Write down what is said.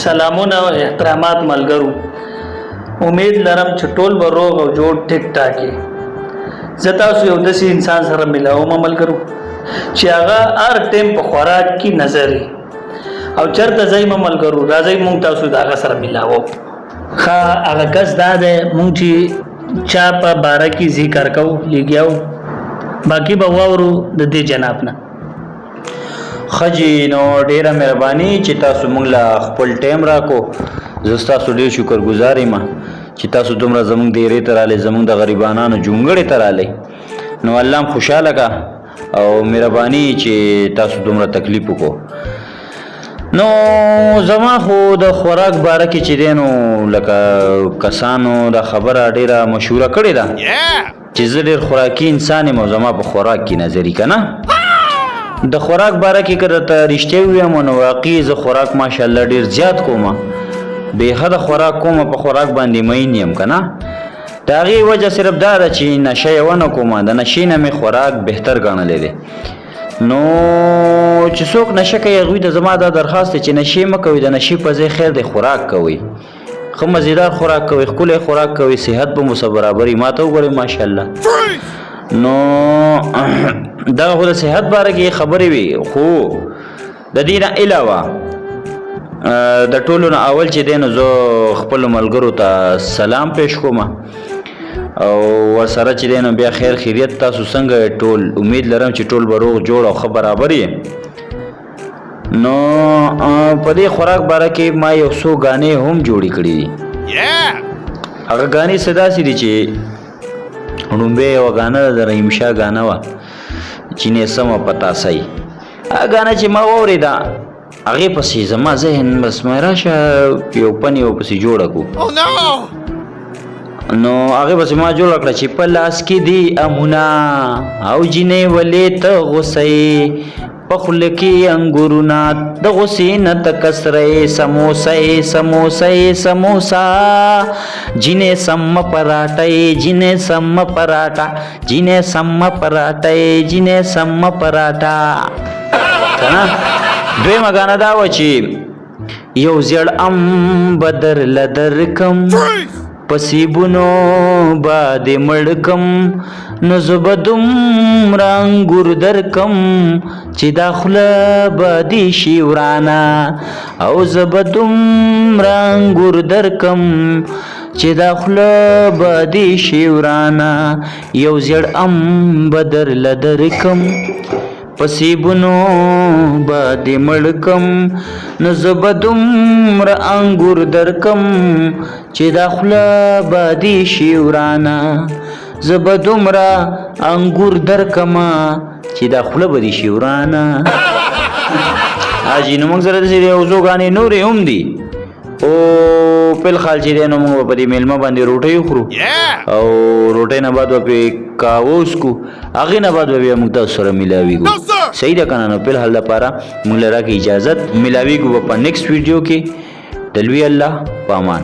سلامونه او احترامات ملګرو. امید لرم چې ټول به روغ او جوړ ټیک ټاک یې. زه تاسو یو داسې انسان سره ملاوم ملګرو چې هغه هر ټیم په خوراک کې نظر وي او چېرته ځئ ملګرو راځئ موږ تاسو د هغه سره ملاوو. ښه هغه کس دا دی موږ چې چا په باره کې ذکر کوو لګیا وو باقي به واورو د دې جناب نه. خجی نو ډیره مهرباني چې تاسو موږ له خپل ټایم راکو. زه ستاسو ډیر شکرګزار یم چې تاسو دومره زموږ ډیرې ته رالی زموږ د غریبانانو جونګړې ته رالی. نو الله هم خوشحاله کا او مهرباني چې تاسو دومره تکلیف وکړو. نو زما خو د خوراک باره کې چې دی نو لکه کسانو دا خبره ډیره مشهوره کړې ده چې زه ډیر خوراکي انسان یم او زما په خوراک کې نظري که نه. د خوراک باره کې که درته رښتیا ووایم نو واقعي زه خوراک ماشاءالله ډېر زیات کوم بې حده خوراک کوم په خوراک باندې مین یم که نه. د هغې وجه صرف دا ده چې نشه یې ونه کوم د نشې نه مې خوراک بهتر ګڼلی دی. نو چې څوک نشه کوي هغوی ته زما دا درخواست دی چې نشې مه کوئ د نشې په ځای خیر دی خوراک کوئ ښه مزیدار خوراک کوئ ښکلی خوراک کوئ صحت به مو سره برابري ما ته وګورئ ماشاءالله. نو دغه خو د صحت باره کې خبرې وي خو د دې نه علاوه د ټولو نه اول چې دی نو زه خپلو ملګرو ته سلام پیش کوم او ورسره چې دی نو بیا خیر خیریت تاسو څنګه ټول امید لرم چې ټول به روغ جوړ او ښه برابر یې. نو په دې خوراک باره کې ما یو څو ګانې هم جوړې کړي دي. هغه ګانې څه داسې دي چې لومبۍ یوه ګانه ده د رحیم شاه ګانه وه چینې سمه پتاسۍ. هغه ګانه چې ما واورېده هغې پسې زما ذهن بس ما راشه یو پن یو پسې جوړه کړو. نو هغې پسې ما جوړه کړه چې په لاس کې دي امونه او جینې ولې ته غوسئ په خوله کې انګورونه د غوسې نه تکه سرې سموسې سموسې سموسا جینې سم پراټې جینې سم پراټا جینې سم پراټې جینې سم پراټا. کنه دویمه ګانه دا وه چې یو زیړ ام بدر لدر کم پسیبونو باندې مړ کم نو زه به دومره انګور درکم چې دا خوله به دې شي ورانه او زه به دومره انګور درکم چې دا خوله به دې شي ورانه یو زیړ ام به درله درکم پسیبونو باندې مړ کم نو زه به دومره انګور درکم چې دا خوله به دې شي ورانه زه به دومره انګور درکمه چې دا خوله به دې شي ورانه. حاجي نو موږ سره داسې یو څو ګانې نورې هم دي او فلحال چې دی نو موږ به په دې میلمه باندې روټۍ وخورو او روټۍ نه بعد به پرې قهوه وڅکو هغې نه بعد به بیا موږ تاسو سره میلاویږو. صحیح ده که نه. نو فلحال دپاره موږ له راکړه اجازت میلاویږو به په نیکسټ ویډیو کې د لوی الله په امان.